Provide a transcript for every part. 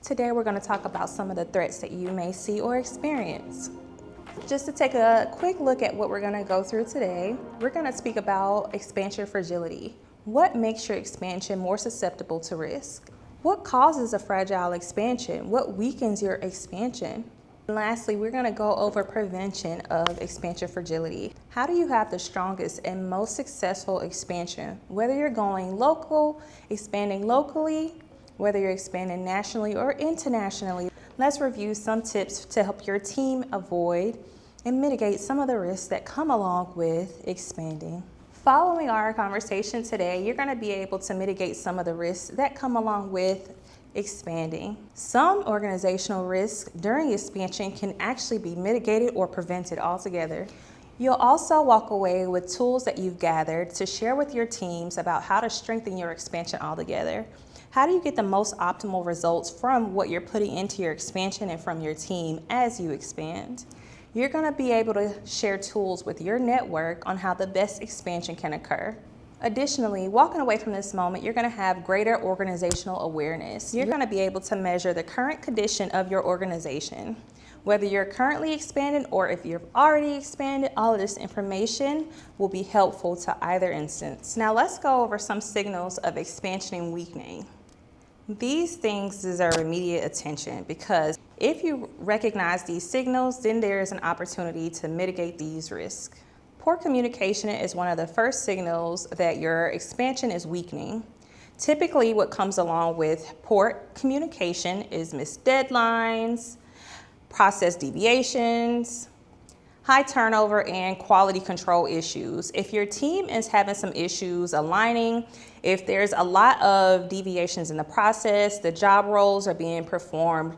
Today we're going to talk about some of the threats that you may see or experience. Just to take a quick look at what we're going to go through today, we're going to speak about expansion fragility. What makes your expansion more susceptible to risk? What causes a fragile expansion? What weakens your expansion? And lastly, we're going to go over prevention of expansion fragility. How do you have the strongest and most successful expansion? Whether you're going local, expanding locally, whether you're expanding nationally or internationally, let's review some tips to help your team avoid and mitigate some of the risks that come along with expanding. Following our conversation today, you're going to be able to mitigate some of the risks that come along with expanding. Some organizational risks during expansion can actually be mitigated or prevented altogether. You'll also walk away with tools that you've gathered to share with your teams about how to strengthen your expansion altogether. How do you get the most optimal results from what you're putting into your expansion and from your team as you expand? You're going to be able to share tools with your network on how the best expansion can occur. Additionally, walking away from this moment, you're going to have greater organizational awareness. You're going to be able to measure the current condition of your organization. Whether you're currently expanding or if you've already expanded, all of this information will be helpful to either instance. Now let's go over some signals of expansion and weakening. These things deserve immediate attention because if you recognize these signals, then there is an opportunity to mitigate these risks. Poor communication is one of the first signals that your expansion is weakening. Typically, what comes along with poor communication is missed deadlines, process deviations, high turnover, and quality control issues. If your team is having some issues aligning, if there's a lot of deviations in the process, the job roles are being performed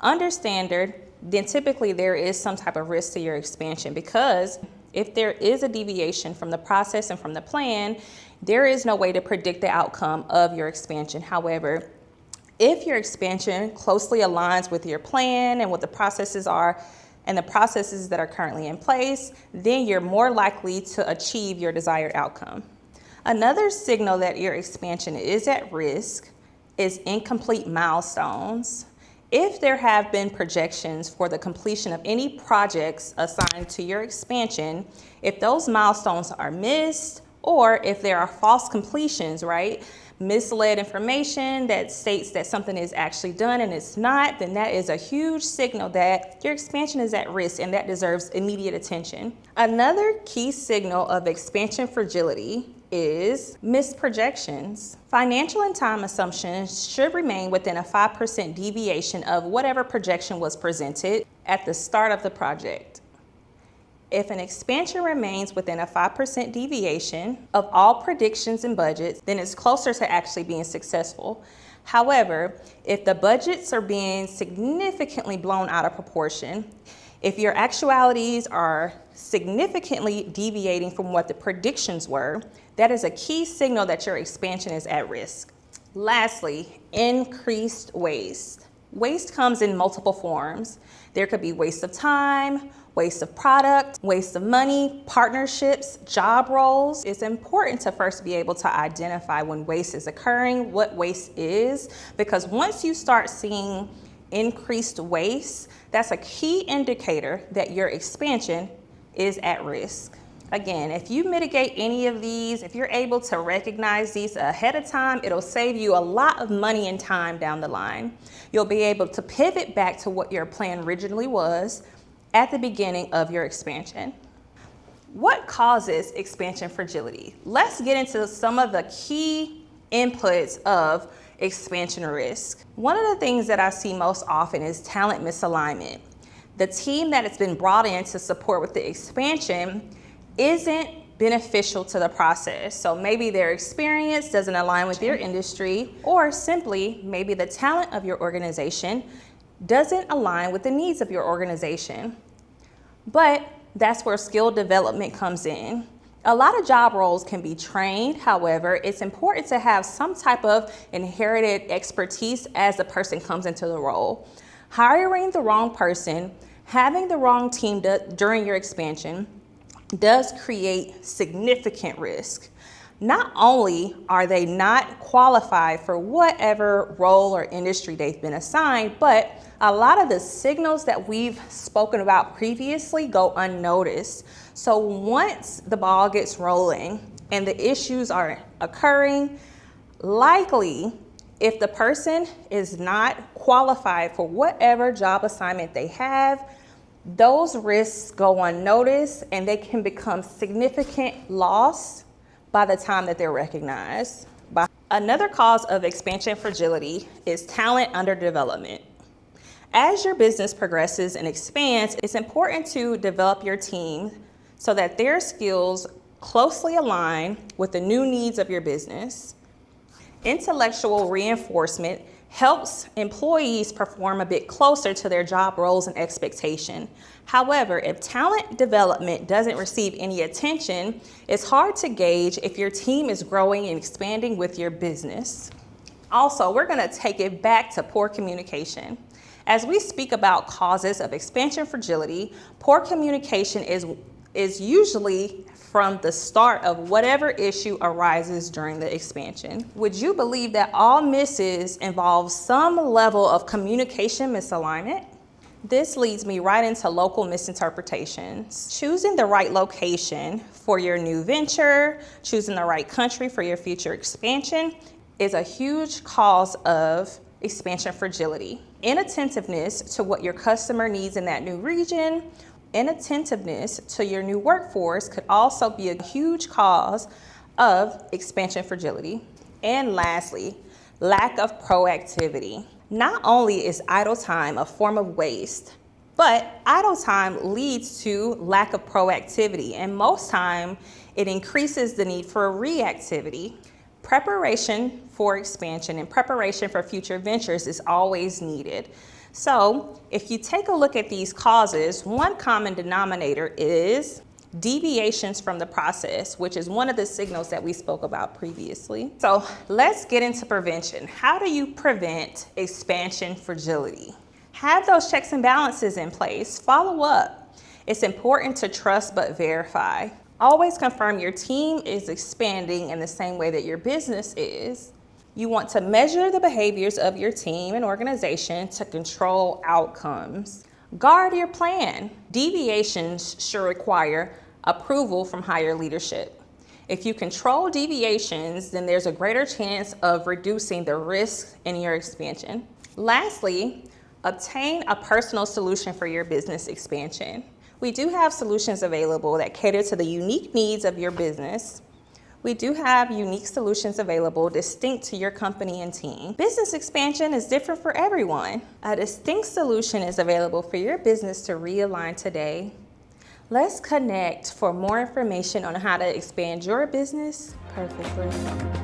under standard, then typically there is some type of risk to your expansion, because if there is a deviation from the process and from the plan, there is no way to predict the outcome of your expansion. However, if your expansion closely aligns with your plan and what the processes are and the processes that are currently in place, then you're more likely to achieve your desired outcome. Another signal that your expansion is at risk is incomplete milestones. If there have been projections for the completion of any projects assigned to your expansion, if those milestones are missed, or if there are false completions, right? Misled information that states that something is actually done and it's not, then that is a huge signal that your expansion is at risk and that deserves immediate attention. Another key signal of expansion fragility is missed projections. Financial and time assumptions should remain within a 5% deviation of whatever projection was presented at the start of the project. If an expansion remains within a 5% deviation of all predictions and budgets, then it's closer to actually being successful. However, if the budgets are being significantly blown out of proportion, if your actualities are significantly deviating from what the predictions were, that is a key signal that your expansion is at risk. Lastly, increased waste. Waste comes in multiple forms. There could be waste of time, waste of product, waste of money, partnerships, job roles. It's important to first be able to identify when waste is occurring, what waste is, because once you start seeing increased waste, that's a key indicator that your expansion is at risk. Again, if you mitigate any of these, if you're able to recognize these ahead of time, it'll save you a lot of money and time down the line. You'll be able to pivot back to what your plan originally was at the beginning of your expansion. What causes expansion fragility? Let's get into some of the key inputs of expansion risk. One of the things that I see most often is talent misalignment. The team that has been brought in to support with the expansion isn't beneficial to the process. So maybe their experience doesn't align with your industry, or simply maybe the talent of your organization doesn't align with the needs of your organization. But that's where skill development comes in. A lot of job roles can be trained. However, it's important to have some type of inherited expertise as the person comes into the role. Hiring the wrong person, having the wrong team during your expansion does create significant risk. Not only are they not qualified for whatever role or industry they've been assigned, but a lot of the signals that we've spoken about previously go unnoticed. So once the ball gets rolling and the issues are occurring, likely if the person is not qualified for whatever job assignment they have, those risks go unnoticed and they can become significant loss by the time that they're recognized. Another cause of expansion fragility is talent underdevelopment. As your business progresses and expands, it's important to develop your team so that their skills closely align with the new needs of your business. Intellectual reinforcement helps employees perform a bit closer to their job roles and expectation. However, if talent development doesn't receive any attention, it's hard to gauge if your team is growing and expanding with your business. Also, we're going to take it back to poor communication. As we speak about causes of expansion fragility, poor communication is usually from the start of whatever issue arises during the expansion. Would you believe that all misses involve some level of communication misalignment? This leads me right into local misinterpretations. Choosing the right location for your new venture, choosing the right country for your future expansion is a huge cause of expansion fragility. Inattentiveness to what your customer needs in that new region, inattentiveness to your new workforce could also be a huge cause of expansion fragility. And lastly, lack of proactivity. Not only is idle time a form of waste, but idle time leads to lack of proactivity, and most time it increases the need for reactivity. Preparation for expansion and preparation for future ventures is always needed. So if you take a look at these causes, one common denominator is deviations from the process, which is one of the signals that we spoke about previously. So let's get into prevention. How do you prevent expansion fragility? Have those checks and balances in place. Follow up. It's important to trust but verify. Always confirm your team is expanding in the same way that your business is. You want to measure the behaviors of your team and organization to control outcomes. Guard your plan. Deviations should require approval from higher leadership. If you control deviations, then there's a greater chance of reducing the risk in your expansion. Lastly, obtain a personal solution for your business expansion. We do have solutions available that cater to the unique needs of your business. We do have unique solutions available distinct to your company and team. Business expansion is different for everyone. A distinct solution is available for your business to realign today. Let's connect for more information on how to expand your business perfectly.